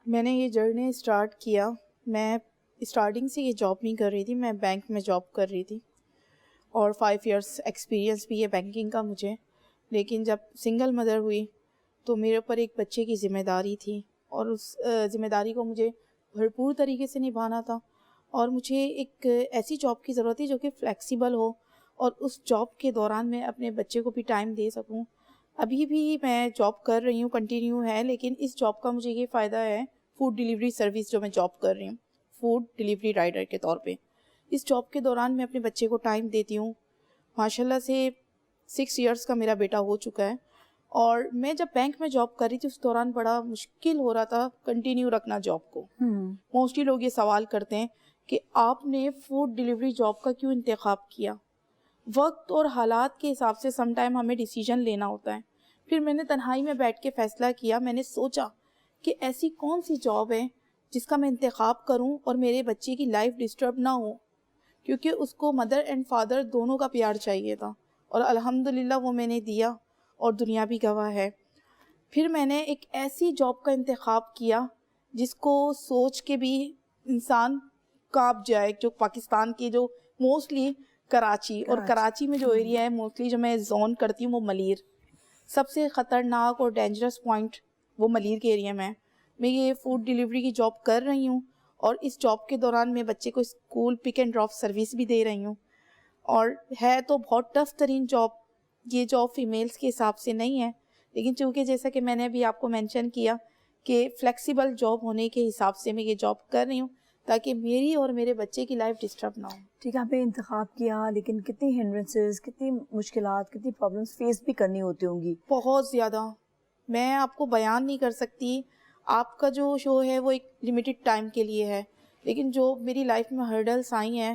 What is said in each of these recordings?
میں نے یہ جرنی اسٹارٹ کیا، میں اسٹارٹنگ سے یہ جاب نہیں کر رہی تھی، میں بینک میں جاب کر رہی تھی اور 5 ایئرس ایکسپیرینس بھی ہے بینکنگ کا مجھے. لیکن جب سنگل مدر ہوئی تو میرے اوپر ایک بچے کی ذمہ داری تھی اور اس ذمہ داری کو مجھے بھرپور طریقے سے نبھانا تھا، اور مجھے ایک ایسی جاب کی ضرورت تھی جو کہ فلیکسیبل ہو اور اس جاب کے دوران میں اپنے بچے کو بھی ٹائم دے سکوں. ابھی بھی میں جاب کر رہی ہوں، کنٹینیو ہے، لیکن اس جاب کا مجھے یہ فائدہ ہے، فوڈ ڈیلیوری سروس جو میں جاب کر رہی ہوں، فوڈ ڈیلیوری رائڈر کے طور پہ. اس جاب کے دوران میں اپنے بچے کو ٹائم دیتی ہوں. ماشاءاللہ سے 6 ایئرس کا میرا بیٹا ہو چکا ہے، اور میں جب بینک میں جاب کر رہی تھی اس دوران بڑا مشکل ہو رہا تھا کنٹینیو رکھنا جاب کو. موسٹلی لوگ یہ سوال کرتے ہیں کہ آپ نے فوڈ ڈیلیوری جاب کا کیوں انتخاب کیا. وقت اور حالات کے حساب سے سم ٹائم ہمیں ڈیسیجن لینا ہوتا ہے. پھر میں نے تنہائی میں بیٹھ کے فیصلہ کیا، میں نے سوچا کہ ایسی کون سی جاب ہے جس کا میں انتخاب کروں اور میرے بچے کی لائف ڈسٹرب نہ ہو، کیونکہ اس کو مدر اینڈ فادر دونوں کا پیار چاہیے تھا، اور الحمدللہ وہ میں نے دیا اور دنیا بھی گواہ ہے. پھر میں نے ایک ایسی جاب کا انتخاب کیا جس کو سوچ کے بھی انسان کانپ جائے، جو پاکستان کی جو موسٹلی کراچی اور کراچی میں جو ایریا ہے موسٹلی جو میں زون کرتی ہوں وہ ملیر، سب سے خطرناک اور ڈینجرس پوائنٹ وہ ملیر کے ایریا میں. میں یہ فوڈ ڈیلیوری کی جاب کر رہی ہوں، اور اس جاب کے دوران میں بچے کو school pick and drop service بھی دے رہی ہوں. اور ہے تو بہت ٹف ترین جاب، یہ جاب فیمیلز کے حساب سے نہیں ہے، لیکن چونکہ جیسا کہ میں نے ابھی آپ کو مینشن کیا کہ فلیکسیبل جاب ہونے کے حساب سے میں یہ جاب کر رہی ہوں تاکہ میری اور میرے بچے کی لائف ڈسٹرب نہ ہو. ٹھیک ہے، آپ نے انتخاب کیا، لیکن کتنی ہنڈرنسز، کتنی مشکلات، کتنی پرابلمس فیس بھی کرنی ہوتی ہوں گی. بہت زیادہ، میں آپ کو بیان نہیں کر سکتی. آپ کا جو شو ہے وہ ایک لمیٹڈ ٹائم کے لیے ہے، لیکن جو میری لائف میں ہرڈلس آئی ہیں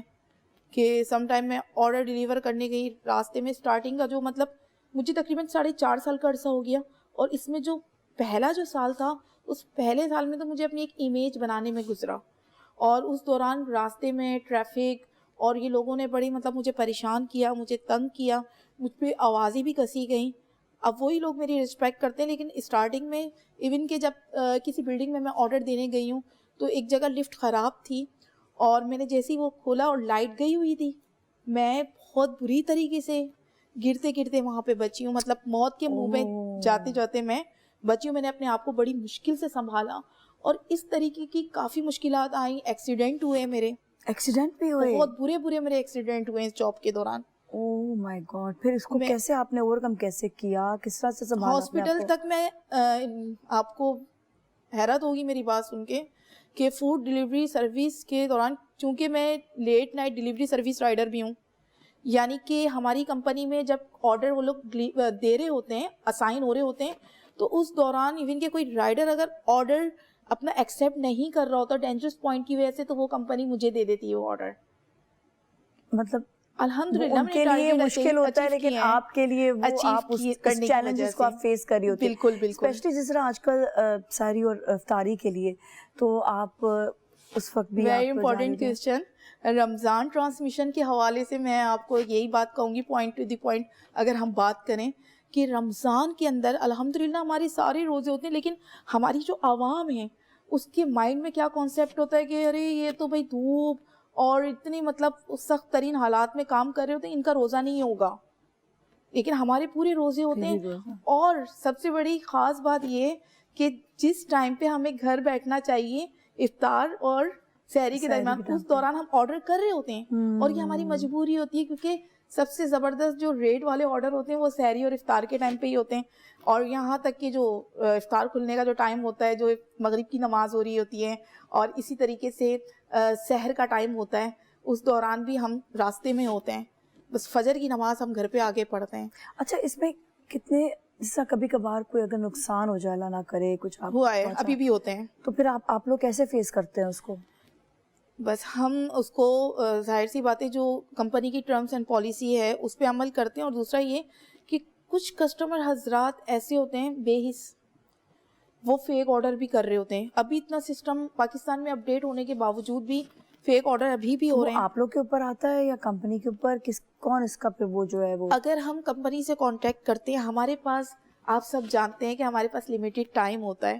کہ سم ٹائم میں آرڈر ڈیلیور کرنے گئی، راستے میں اسٹارٹنگ کا جو مطلب مجھے تقریباً 4.5 سال کا عرصہ ہو گیا، اور اس میں جو پہلا جو سال تھا اس پہلے سال میں تو مجھے اپنی ایک امیج بنانے میں گزرا، اور اس دوران راستے میں ٹریفک اور یہ لوگوں نے بڑی مطلب مجھے پریشان کیا، مجھے تنگ کیا، مجھ پہ آوازیں بھی کسی گئیں. اب وہی لوگ میری رسپیکٹ کرتے ہیں، لیکن اسٹارٹنگ میں ایون کہ جب کسی بلڈنگ میں آرڈر دینے گئی ہوں تو ایک جگہ لفٹ خراب تھی، اور میں نے جیسے ہی وہ کھولا اور لائٹ گئی ہوئی تھی، میں بہت بری طریقے سے گرتے گرتے وہاں پہ بچی ہوں. مطلب موت کے منہ میں جاتے جاتے میں بچی ہوں. میں نے اپنے آپ کو بڑی مشکل سے سنبھالا، اور اس طریقے کی کافی مشکلات آئیں. ایکسیڈنٹ ہوئے میرے، ایکسیڈنٹ بھی ہوئے؟ بہت برے میرے ایکسیڈنٹ ہوئے اس جاب کے دوران. اوہ مائی گاڈ. پھر اس کو کیسے آپ نے اوور کم کیسے کیا، کس طرح سے سنبھالا؟ ہاسپٹل تک میں آپ کو حیرت ہوگی میری بات سن کے کہ فوڈ ڈیلیوری سروس کے دوران، چونکہ میں late night delivery service rider بھی ہوں، یعنی کہ ہماری کمپنی میں جب آرڈر وہ لوگ دے رہے ہوتے ہیں، اسائن ہو رہے ہوتے ہیں، تو اس دوران ایون کہ کوئی رائڈر اگر آرڈر اپنا ایکسیپٹ نہیں کر رہا ہوتا ڈینجرس پوائنٹ کی وجہ سے، تو وہ کمپنی مجھے دے دیتی ہے وہ آرڈر. مطلب الحمدللہ ان کے لیے مشکل ہوتا ہے، لیکن آپ کے لیے وہ آپ اس چیلنجز کو آپ فیس کر رہی ہوتی ہیں. بالکل اسپیشلی جس طرح آج کل سحری اور افطاری کے لیے، تو آپ اس وقت بھی ویری امپورٹنٹ کویسچن. رمضان ٹرانسمیشن کے حوالے سے میں آپ کو یہی بات کہوں گی، پوائنٹ ٹو دی پوائنٹ اگر ہم بات کریں کہ رمضان کے اندر الحمدللہ ہمارے سارے روزے ہوتے ہیں، لیکن ہماری جو عوام ہے اس کے مائنڈ میں کیا کانسیپٹ ہوتا ہے کہ ارے یہ تو بھائی دھوپ اور اتنی مطلب سخت ترین حالات میں کام کر رہے ہوتے ہیں، ان کا روزہ نہیں ہوگا، لیکن ہمارے پورے روزے ہوتے ہیں. اور سب سے بڑی خاص بات یہ کہ جس ٹائم پہ ہمیں گھر بیٹھنا چاہیے افطار اور سحری کے درمیان، اس دوران ہم آرڈر کر رہے ہوتے ہیں، اور یہ ہماری مجبوری ہوتی ہے، کیونکہ سب سے زبردست جو ریٹ والے آرڈر ہوتے ہیں وہ سحری اور افطار کے ٹائم پہ ہی ہوتے ہیں. اور یہاں تک کہ جو افطار کھلنے کا جو ٹائم ہوتا ہے، جو مغرب کی نماز ہو رہی ہوتی ہے، اور اسی طریقے سے سحر کا ٹائم ہوتا ہے، اس دوران بھی ہم راستے میں ہوتے ہیں. بس فجر کی نماز ہم گھر پہ آگے پڑھتے ہیں. اچھا، اس میں کتنے جس طرح کبھی کبھار کوئی اگر نقصان ہو جائے، اللہ نہ کرے کچھ ہوا ہے، ابھی بھی ہوتے ہیں، تو پھر آپ لوگ کیسے فیس کرتے ہیں اس کو؟ بس ہم اس کو ظاہر سی باتیں جو کمپنی کی ٹرمز اینڈ پالیسی ہے اس پہ عمل کرتے ہیں. اور دوسرا یہ کہ کچھ کسٹمر حضرات ایسے ہوتے ہیں بے حس، وہ فیک آرڈر بھی کر رہے ہوتے ہیں. ابھی اتنا سسٹم پاکستان میں اپڈیٹ ہونے کے باوجود بھی فیک آرڈر ابھی بھی ہو رہے ہیں. آپ لوگ کے اوپر آتا ہے یا کمپنی کے اوپر؟ کون اس کا پھر وہ جو ہے وہ؟ اگر ہم کمپنی سے کانٹیکٹ کرتے ہیں، ہمارے پاس آپ سب جانتے ہیں کہ ہمارے پاس لمیٹڈ ٹائم ہوتا ہے